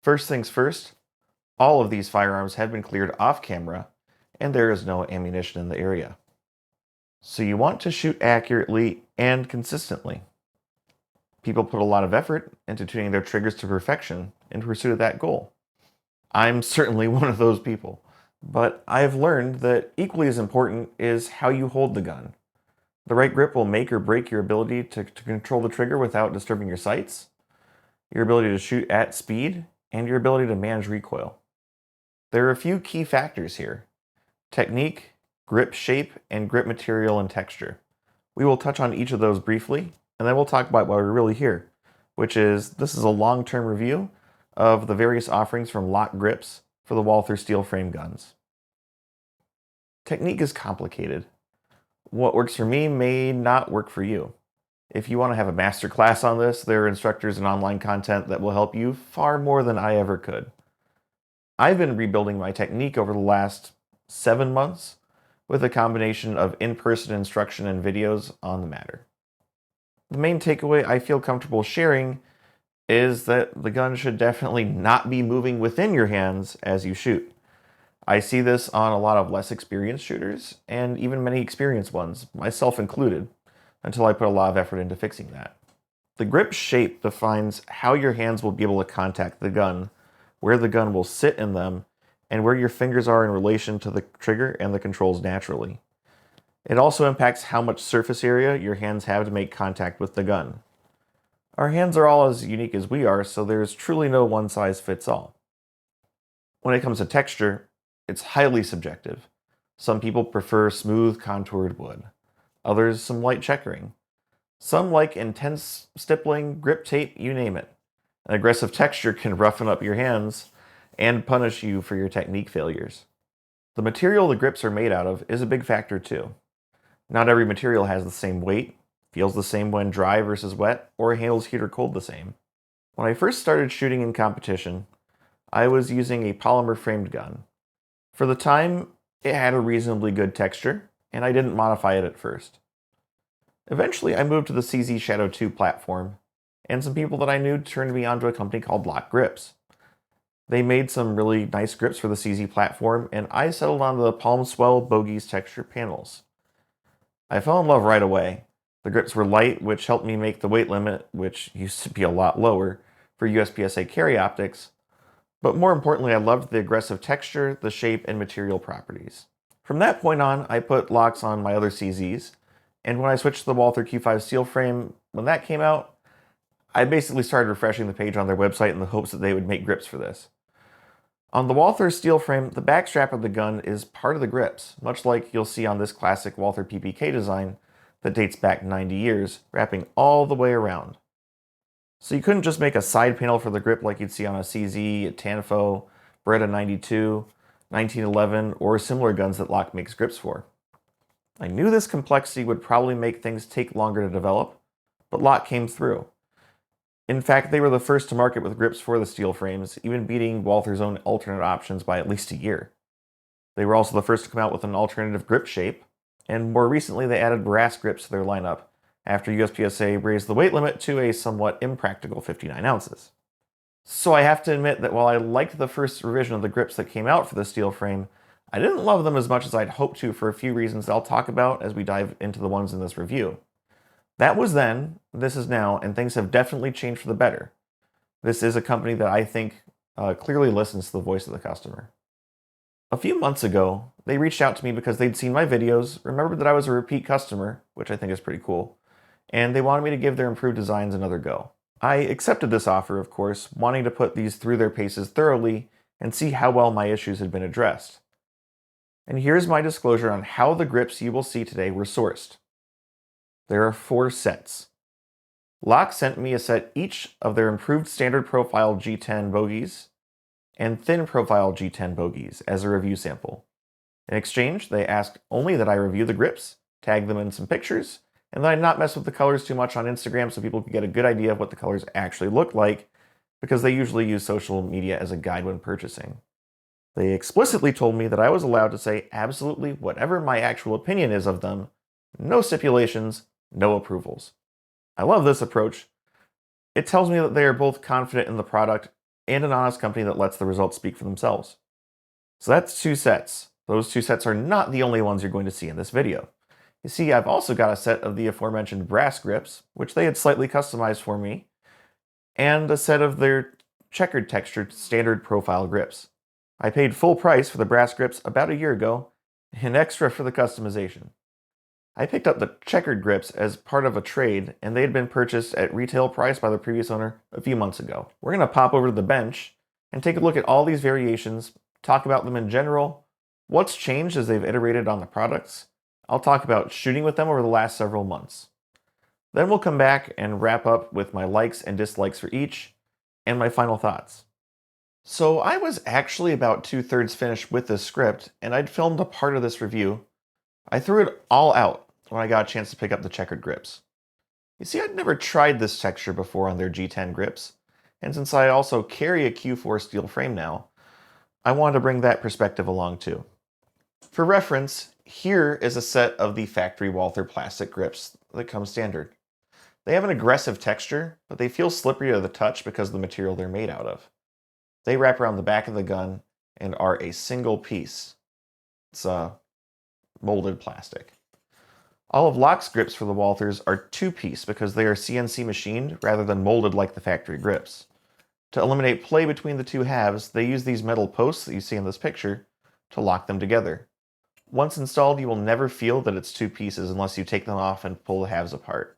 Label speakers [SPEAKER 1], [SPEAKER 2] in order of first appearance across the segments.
[SPEAKER 1] First things first, all of these firearms have been cleared off camera and there is no ammunition in the area. So you want to shoot accurately and consistently. People put a lot of effort into tuning their triggers to perfection in pursuit of that goal. I'm certainly one of those people, but I've learned that equally as important is how you hold the gun. The right grip will make or break your ability to control the trigger without disturbing your sights, your ability to shoot at speed, and your ability to manage recoil. There are a few key factors here: technique, grip shape, and grip material and texture. We will touch on each of those briefly, and then we'll talk about why we're really here, which is this is a long-term review of the various offerings from LOK Grips for the Walther steel frame guns. Technique is complicated. What works for me may not work for you. If you want to have a master class on this, there are instructors and online content that will help you far more than I ever could. I've been rebuilding my technique over the last 7 months with a combination of in-person instruction and videos on the matter. The main takeaway I feel comfortable sharing is that the gun should definitely not be moving within your hands as you shoot. I see this on a lot of less experienced shooters, and even many experienced ones, myself included, until I put a lot of effort into fixing that. The grip shape defines how your hands will be able to contact the gun, where the gun will sit in them, and where your fingers are in relation to the trigger and the controls naturally. It also impacts how much surface area your hands have to make contact with the gun. Our hands are all as unique as we are, so there's truly no one-size-fits-all. When it comes to texture, it's highly subjective. Some people prefer smooth, contoured wood. Others some light checkering. Some like intense stippling, grip tape, you name it. An aggressive texture can roughen up your hands and punish you for your technique failures. The material the grips are made out of is a big factor too. Not every material has the same weight, feels the same when dry versus wet, or handles heat or cold the same. When I first started shooting in competition, I was using a polymer framed gun. For the time, it had a reasonably good texture, and I didn't modify it at first. Eventually, I moved to the CZ Shadow 2 platform, and some people that I knew turned me onto a company called LOK Grips. They made some really nice grips for the CZ platform, and I settled on the Palm Swell Bogies texture panels. I fell in love right away. The grips were light, which helped me make the weight limit, which used to be a lot lower, for USPSA carry optics. But more importantly, I loved the aggressive texture, the shape, and material properties. From that point on, I put locks on my other CZs, and when I switched to the Walther Q5 steel frame, when that came out, I basically started refreshing the page on their website in the hopes that they would make grips for this. On the Walther steel frame, the back strap of the gun is part of the grips, much like you'll see on this classic Walther PPK design that dates back 90 years, wrapping all the way around. So you couldn't just make a side panel for the grip like you'd see on a CZ, a Tanfo, Beretta 92, 1911, or similar guns that LOK makes grips for. I knew this complexity would probably make things take longer to develop, but LOK came through. In fact, they were the first to market with grips for the steel frames, even beating Walther's own alternate options by at least a year. They were also the first to come out with an alternative grip shape, and more recently they added brass grips to their lineup, after USPSA raised the weight limit to a somewhat impractical 59 ounces. So I have to admit that while I liked the first revision of the grips that came out for the steel frame, I didn't love them as much as I'd hoped to for a few reasons that I'll talk about as we dive into the ones in this review. That was then, this is now, and things have definitely changed for the better. This is a company that I think clearly listens to the voice of the customer. A few months ago, they reached out to me because they'd seen my videos, remembered that I was a repeat customer, which I think is pretty cool, and they wanted me to give their improved designs another go. I accepted this offer, of course, wanting to put these through their paces thoroughly and see how well my issues had been addressed. And here's my disclosure on how the grips you will see today were sourced. There are 4 sets. LOK sent me a set each of their improved standard profile G10 Bogies and thin profile G10 Bogies as a review sample. In exchange, they asked only that I review the grips, tag them in some pictures, and that I not mess with the colors too much on Instagram so people could get a good idea of what the colors actually look like, because they usually use social media as a guide when purchasing. They explicitly told me that I was allowed to say absolutely whatever my actual opinion is of them, no stipulations, no approvals. I love this approach. It tells me that they are both confident in the product and an honest company that lets the results speak for themselves. So that's 2 sets. Those 2 sets are not the only ones you're going to see in this video. You see, I've also got a set of the aforementioned brass grips, which they had slightly customized for me, and a set of their checkered textured standard profile grips. I paid full price for the brass grips about a year ago, and extra for the customization. I picked up the checkered grips as part of a trade, and they had been purchased at retail price by the previous owner a few months ago. We're going to pop over to the bench and take a look at all these variations, talk about them in general, what's changed as they've iterated on the products. I'll talk about shooting with them over the last several months. Then we'll come back and wrap up with my likes and dislikes for each, and my final thoughts. So I was actually about 2/3 finished with this script, and I'd filmed a part of this review. I threw it all out when I got a chance to pick up the checkered grips. You see, I'd never tried this texture before on their G10 grips, and since I also carry a Q4 steel frame now, I wanted to bring that perspective along too. For reference, here is a set of the factory Walther plastic grips that come standard. They have an aggressive texture, but they feel slippery to the touch because of the material they're made out of. They wrap around the back of the gun and are a single piece. It's molded plastic. All of LOK's grips for the Walthers are 2-piece because they are CNC machined rather than molded like the factory grips. To eliminate play between the two halves, they use these metal posts that you see in this picture to lock them together. Once installed, you will never feel that it's 2 pieces unless you take them off and pull the halves apart.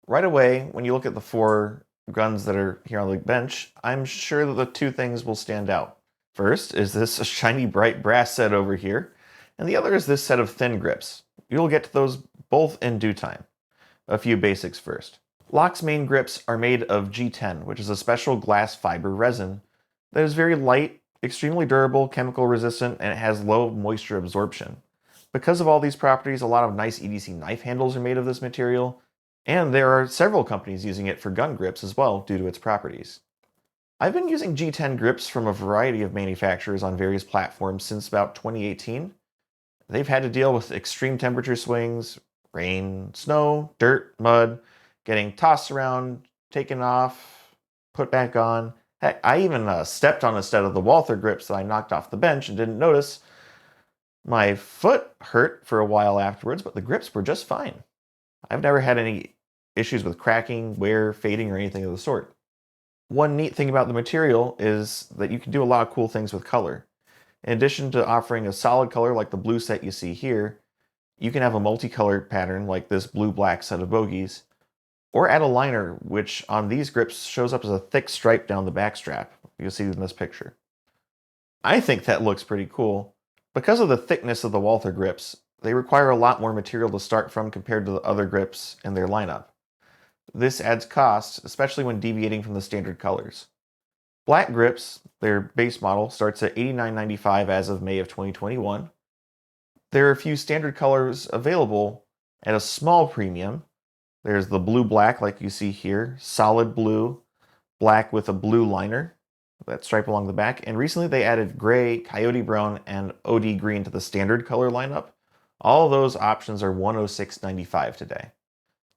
[SPEAKER 1] Right away, when you look at the 4 guns that are here on the bench, I'm sure that the 2 things will stand out. First is this shiny bright brass set over here, and the other is this set of thin grips. You'll get to those both in due time. A few basics first. LOK's main grips are made of G10, which is a special glass fiber resin that is very light, extremely durable, chemical resistant, and it has low moisture absorption. Because of all these properties, a lot of nice EDC knife handles are made of this material, and there are several companies using it for gun grips as well due to its properties. I've been using G10 grips from a variety of manufacturers on various platforms since about 2018. They've had to deal with extreme temperature swings, rain, snow, dirt, mud, getting tossed around, taken off, put back on. Heck, I even stepped on a set of the Walther grips that I knocked off the bench and didn't notice. My foot hurt for a while afterwards, but the grips were just fine. I've never had any issues with cracking, wear, fading, or anything of the sort. One neat thing about the material is that you can do a lot of cool things with color. In addition to offering a solid color like the blue set you see here, you can have a multicolored pattern like this blue-black set of Bogies, or add a liner, which on these grips shows up as a thick stripe down the back strap. You'll see in this picture. I think that looks pretty cool. Because of the thickness of the Walther grips, they require a lot more material to start from compared to the other grips in their lineup. This adds cost, especially when deviating from the standard colors. Black grips, their base model, starts at $89.95 as of May of 2021. There are a few standard colors available at a small premium. There's the blue-black like you see here, solid blue, black with a blue liner, that stripe along the back, and recently they added gray, coyote brown, and OD green to the standard color lineup. All of those options are $106.95 today.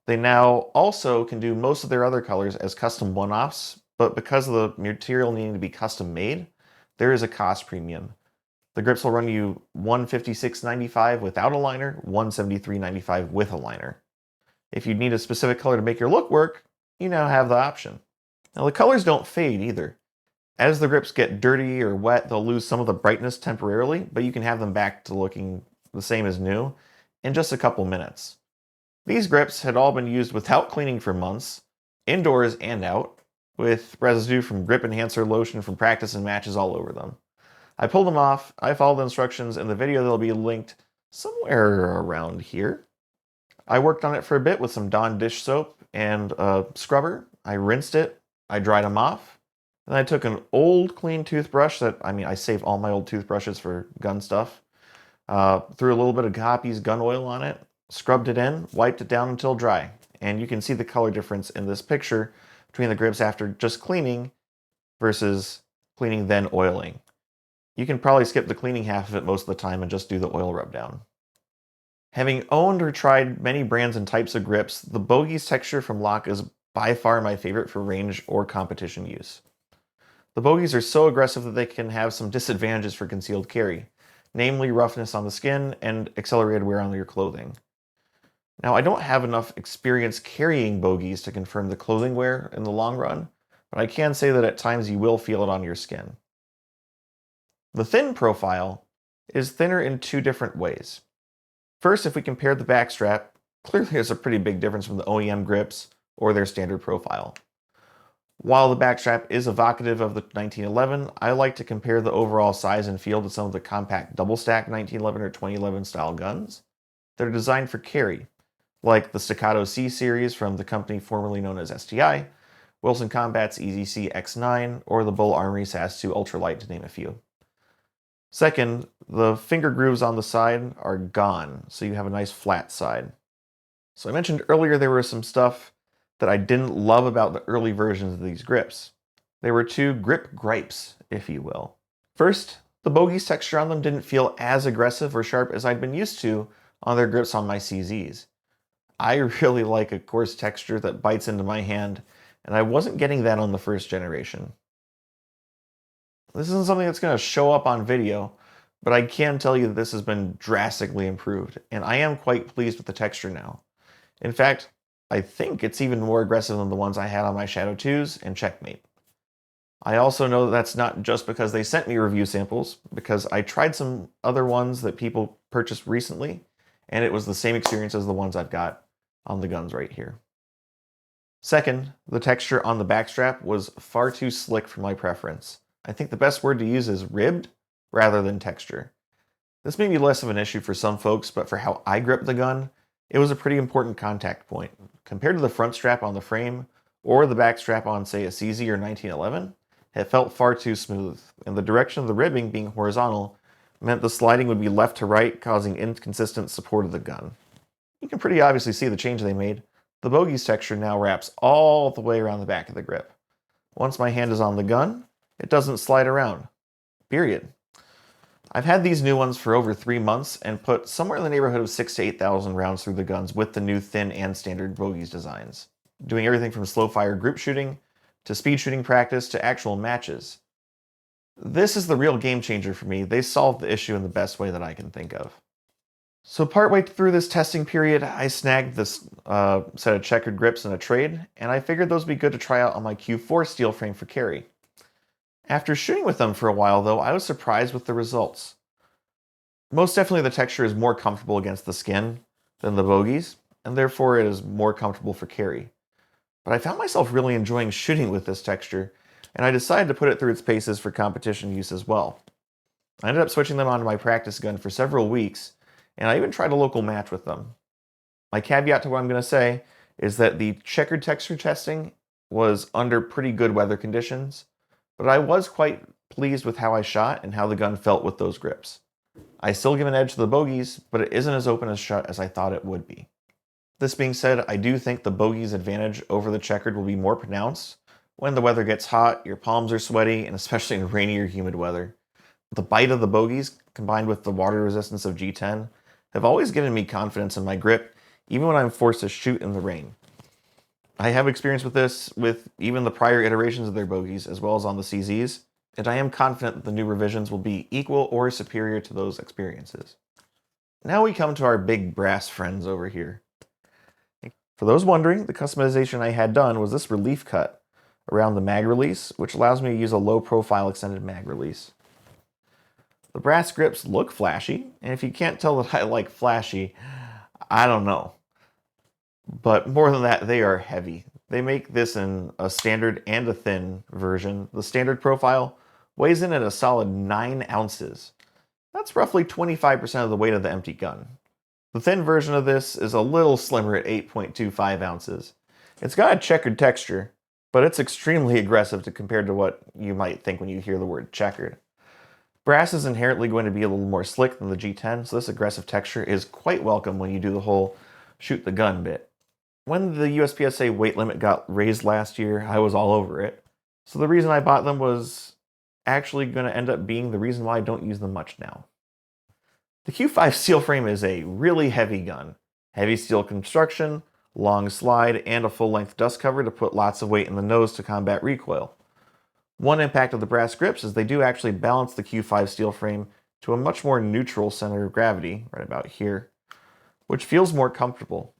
[SPEAKER 1] They now also can do most of their other colors as custom one-offs, but because of the material needing to be custom made, there is a cost premium. The grips will run you $156.95 without a liner, $173.95 with a liner. If you need a specific color to make your look work, you now have the option. Now the colors don't fade either. As the grips get dirty or wet, they'll lose some of the brightness temporarily, but you can have them back to looking the same as new in just a couple minutes. These grips had all been used without cleaning for months, indoors and out, with residue from grip enhancer lotion from practice and matches all over them. I pulled them off, I followed the instructions in the video that'll be linked somewhere around here. I worked on it for a bit with some Dawn dish soap and a scrubber. I rinsed it, I dried them off, then I took an old clean toothbrush I save all my old toothbrushes for gun stuff, threw a little bit of Hoppy's gun oil on it, scrubbed it in, wiped it down until dry, and you can see the color difference in this picture between the grips after just cleaning versus cleaning then oiling. You can probably skip the cleaning half of it most of the time and just do the oil rub down. Having owned or tried many brands and types of grips, the Bogies texture from LOK is by far my favorite for range or competition use. The Bogies are so aggressive that they can have some disadvantages for concealed carry, namely roughness on the skin and accelerated wear on your clothing. Now, I don't have enough experience carrying Bogies to confirm the clothing wear in the long run, but I can say that at times you will feel it on your skin. The thin profile is thinner in two different ways. First, if we compare the backstrap, clearly there's a pretty big difference from the OEM grips or their standard profile. While the backstrap is evocative of the 1911, I like to compare the overall size and feel to some of the compact double-stack 1911 or 2011 style guns that are designed for carry, like the Staccato C series from the company formerly known as STI, Wilson Combat's EZC X9, or the Bull Armory SAS-2 Ultralight, to name a few. Second, the finger grooves on the side are gone, so you have a nice flat side. So I mentioned earlier there was some stuff that I didn't love about the early versions of these grips. There were two grip gripes, if you will. First, the Bogies texture on them didn't feel as aggressive or sharp as I'd been used to on their grips on my CZs. I really like a coarse texture that bites into my hand, and I wasn't getting that on the first generation. This isn't something that's going to show up on video, but I can tell you that this has been drastically improved, and I am quite pleased with the texture now. In fact, I think it's even more aggressive than the ones I had on my Shadow 2s and Checkmate. I also know that that's not just because they sent me review samples, because I tried some other ones that people purchased recently, and it was the same experience as the ones I've got on the guns right here. Second, the texture on the backstrap was far too slick for my preference. I think the best word to use is ribbed rather than texture. This may be less of an issue for some folks, but for how I grip the gun, it was a pretty important contact point. Compared to the front strap on the frame, or the back strap on, say, a CZ or 1911, it felt far too smooth, and the direction of the ribbing being horizontal meant the sliding would be left to right, causing inconsistent support of the gun. You can pretty obviously see the change they made. The Bogies texture now wraps all the way around the back of the grip. Once my hand is on the gun, it doesn't slide around. Period. I've had these new ones for over 3 months and put somewhere in the neighborhood of 6,000 to 8,000 rounds through the guns with the new thin and standard Bogies designs, doing everything from slow fire group shooting to speed shooting practice to actual matches. This is the real game changer for me. They solved the issue in the best way that I can think of. So partway through this testing period, I snagged this set of Checkered grips in a trade, and I figured those would be good to try out on my Q4 steel frame for carry. After shooting with them for a while, though, I was surprised with the results. Most definitely the texture is more comfortable against the skin than the Bogies, and therefore it is more comfortable for carry. But I found myself really enjoying shooting with this texture, and I decided to put it through its paces for competition use as well. I ended up switching them onto my practice gun for several weeks, and I even tried a local match with them. My caveat to what I'm going to say is that the checkered texture testing was under pretty good weather conditions, but I was quite pleased with how I shot and how the gun felt with those grips. I still give an edge to the Bogies, but it isn't as open as shut as I thought it would be. This being said, I do think the Bogies' advantage over the checkered will be more pronounced when the weather gets hot, your palms are sweaty, and especially in rainy or humid weather. The bite of the Bogies, combined with the water resistance of G10, have always given me confidence in my grip, even when I'm forced to shoot in the rain. I have experience with this with even the prior iterations of their Bogies, as well as on the CZs, and I am confident that the new revisions will be equal or superior to those experiences. Now we come to our big brass friends over here. For those wondering, the customization I had done was this relief cut around the mag release, which allows me to use a low profile extended mag release. The brass grips look flashy, and if you can't tell that I like flashy, I don't know. But more than that, they are heavy. They make this in a standard and a thin version. The standard profile weighs in at a solid 9 ounces. That's roughly 25% of the weight of the empty gun. The thin version of this is a little slimmer at 8.25 ounces. It's got a checkered texture, but it's extremely aggressive compared to what you might think when you hear the word checkered. Brass is inherently going to be a little more slick than the G10, so this aggressive texture is quite welcome when you do the whole shoot the gun bit. When the USPSA weight limit got raised last year, I was all over it. So the reason I bought them was actually going to end up being the reason why I don't use them much now. The Q5 steel frame is a really heavy gun. Heavy steel construction, long slide, and a full-length dust cover to put lots of weight in the nose to combat recoil. One impact of the brass grips is they do actually balance the Q5 steel frame to a much more neutral center of gravity, right about here, which feels more comfortable.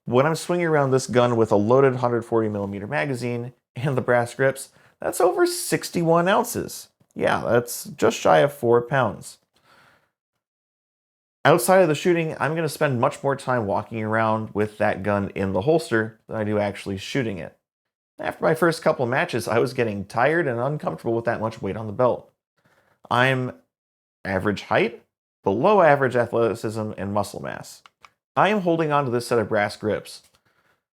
[SPEAKER 1] When I'm swinging around this gun with a loaded 140mm magazine and the brass grips, that's over 61 ounces. Yeah, that's just shy of 4 pounds. Outside of the shooting, I'm going to spend much more time walking around with that gun in the holster than I do actually shooting it. After my first couple of matches, I was getting tired and uncomfortable with that much weight on the belt. I'm average height, below average athleticism and muscle mass. I am holding on to this set of brass grips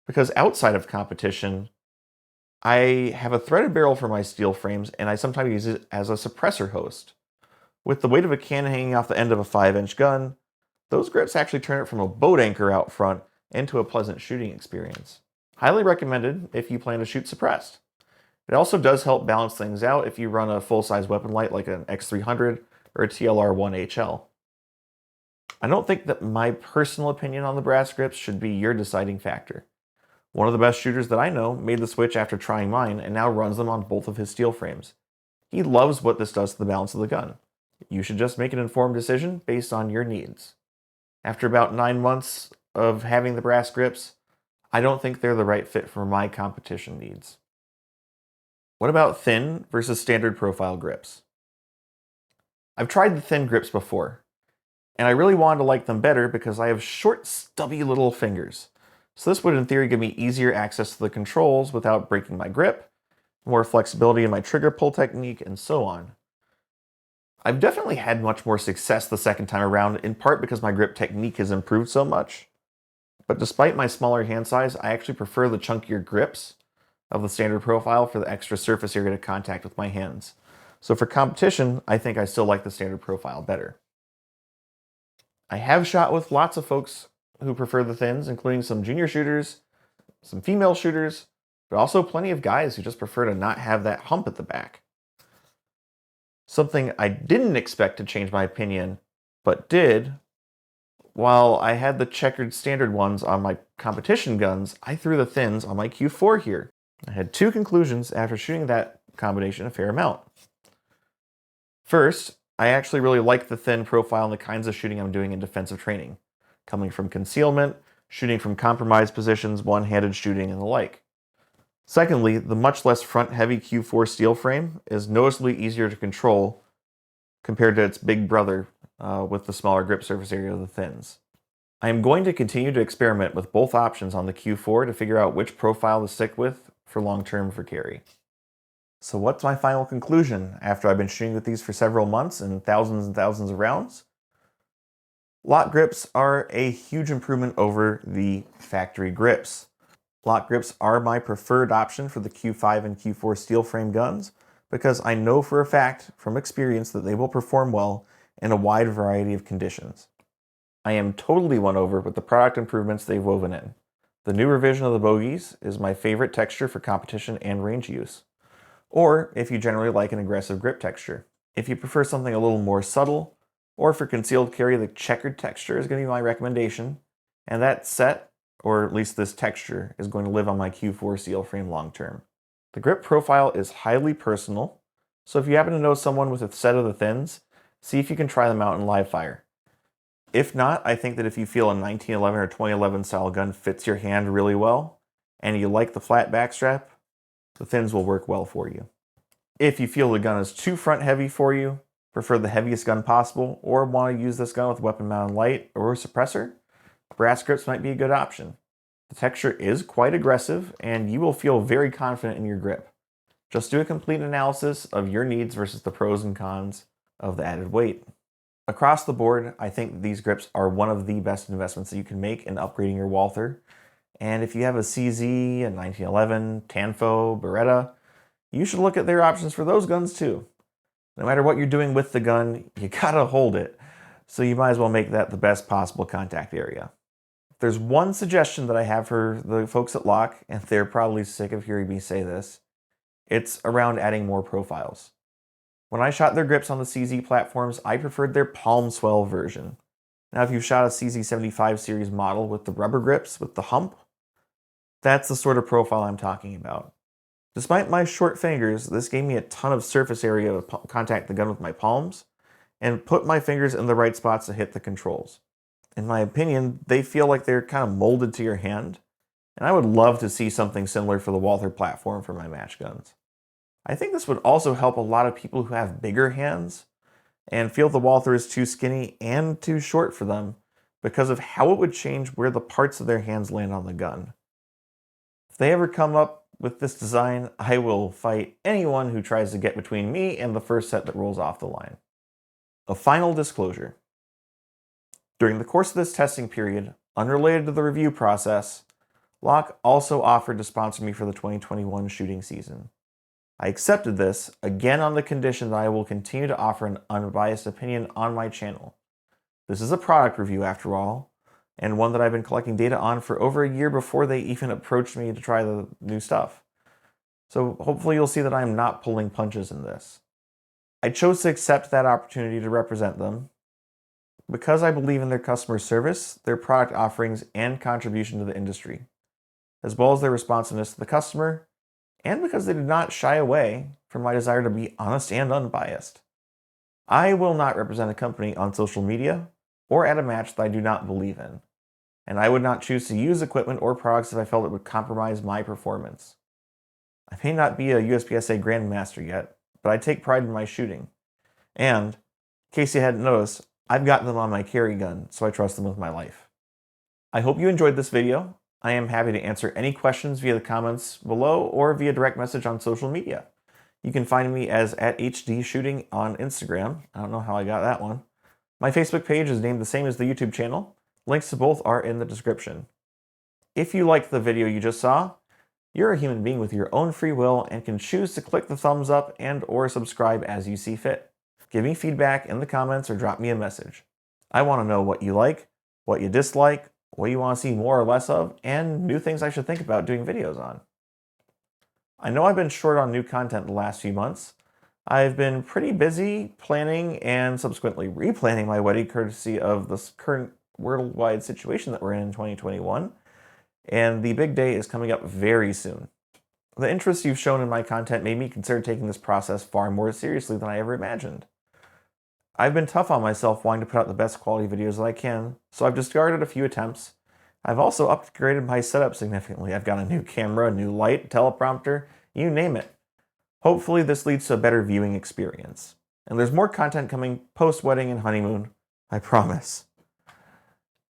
[SPEAKER 1] because outside of competition, I have a threaded barrel for my steel frames and I sometimes use it as a suppressor host. With the weight of a cannon hanging off the end of a 5-inch gun, those grips actually turn it from a boat anchor out front into a pleasant shooting experience. Highly recommended if you plan to shoot suppressed. It also does help balance things out if you run a full-size weapon light like an X300 or a TLR-1HL. I don't think that my personal opinion on the brass grips should be your deciding factor. One of the best shooters that I know made the switch after trying mine and now runs them on both of his steel frames. He loves what this does to the balance of the gun. You should just make an informed decision based on your needs. After about 9 months of having the brass grips, I don't think they're the right fit for my competition needs. What about thin versus standard profile grips? I've tried the thin grips before, and I really wanted to like them better because I have short, stubby little fingers. So this would in theory give me easier access to the controls without breaking my grip, more flexibility in my trigger pull technique, and so on. I've definitely had much more success the second time around, in part because my grip technique has improved so much. But despite my smaller hand size, I actually prefer the chunkier grips of the standard profile for the extra surface area to contact with my hands. So for competition, I think I still like the standard profile better. I have shot with lots of folks who prefer the thins, including some junior shooters, some female shooters, but also plenty of guys who just prefer to not have that hump at the back. Something I didn't expect to change my opinion, but did, while I had the checkered standard ones on my competition guns, I threw the thins on my Q4 here. I had two conclusions after shooting that combination a fair amount. First, I actually really like the thin profile and the kinds of shooting I'm doing in defensive training, coming from concealment, shooting from compromised positions, one-handed shooting, and the like. Secondly, the much less front-heavy Q4 steel frame is noticeably easier to control compared to its big brother with the smaller grip surface area of the thins. I am going to continue to experiment with both options on the Q4 to figure out which profile to stick with for long-term for carry. So what's my final conclusion after I've been shooting with these for several months and thousands of rounds? LOK grips are a huge improvement over the factory grips. LOK grips are my preferred option for the Q5 and Q4 steel frame guns because I know for a fact from experience that they will perform well in a wide variety of conditions. I am totally won over with the product improvements they've woven in. The new revision of the Bogies is my favorite texture for competition and range use. Or if you generally like an aggressive grip texture. If you prefer something a little more subtle, or for concealed carry, the checkered texture is going to be my recommendation. And that set, or at least this texture, is going to live on my Q4 steel frame long term. The grip profile is highly personal, so if you happen to know someone with a set of the thins, see if you can try them out in live fire. If not, I think that if you feel a 1911 or 2011 style gun fits your hand really well, and you like the flat backstrap, the thins will work well for you. If you feel the gun is too front heavy for you, prefer the heaviest gun possible, or want to use this gun with weapon mounted light or a suppressor, brass grips might be a good option. The texture is quite aggressive, and you will feel very confident in your grip. Just do a complete analysis of your needs versus the pros and cons of the added weight. Across the board, I think these grips are one of the best investments that you can make in upgrading your Walther. And if you have a CZ, a 1911, Tanfo, Beretta, you should look at their options for those guns too. No matter what you're doing with the gun, you gotta hold it. So you might as well make that the best possible contact area. If there's one suggestion that I have for the folks at LOK, and they're probably sick of hearing me say this, it's around adding more profiles. When I shot their grips on the CZ platforms, I preferred their palm swell version. Now if you've shot a CZ75 series model with the rubber grips, with the hump, that's the sort of profile I'm talking about. Despite my short fingers, this gave me a ton of surface area to contact the gun with my palms and put my fingers in the right spots to hit the controls. In my opinion, they feel like they're kind of molded to your hand, and I would love to see something similar for the Walther platform for my match guns. I think this would also help a lot of people who have bigger hands and feel the Walther is too skinny and too short for them because of how it would change where the parts of their hands land on the gun. If they ever come up with this design, I will fight anyone who tries to get between me and the first set that rolls off the line. A final disclosure. During the course of this testing period, unrelated to the review process, LOK also offered to sponsor me for the 2021 shooting season. I accepted this, again on the condition that I will continue to offer an unbiased opinion on my channel. This is a product review after all, and one that I've been collecting data on for over a year before they even approached me to try the new stuff. So hopefully you'll see that I'm not pulling punches in this. I chose to accept that opportunity to represent them because I believe in their customer service, their product offerings, and contribution to the industry, as well as their responsiveness to the customer, and because they did not shy away from my desire to be honest and unbiased. I will not represent a company on social media or at a match that I do not believe in, and I would not choose to use equipment or products if I felt it would compromise my performance. I may not be a USPSA Grandmaster yet, but I take pride in my shooting. And, in case you hadn't noticed, I've got them on my carry gun, so I trust them with my life. I hope you enjoyed this video. I am happy to answer any questions via the comments below or via direct message on social media. You can find me as @HDShooting on Instagram. I don't know how I got that one. My Facebook page is named the same as the YouTube channel. Links to both are in the description. If you liked the video you just saw, you're a human being with your own free will and can choose to click the thumbs up and or subscribe as you see fit. Give me feedback in the comments or drop me a message. I want to know what you like, what you dislike, what you want to see more or less of, and new things I should think about doing videos on. I know I've been short on new content the last few months. I've been pretty busy planning and subsequently replanning my wedding courtesy of this current worldwide situation that we're in 2021, and the big day is coming up very soon. The interest you've shown in my content made me consider taking this process far more seriously than I ever imagined. I've been tough on myself wanting to put out the best quality videos that I can, so I've discarded a few attempts. I've also upgraded my setup significantly. I've got a new camera, a new light, teleprompter, you name it. Hopefully this leads to a better viewing experience. And there's more content coming post-wedding and honeymoon, I promise.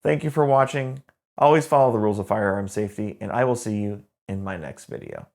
[SPEAKER 1] Thank you for watching. Always follow the rules of firearm safety, and I will see you in my next video.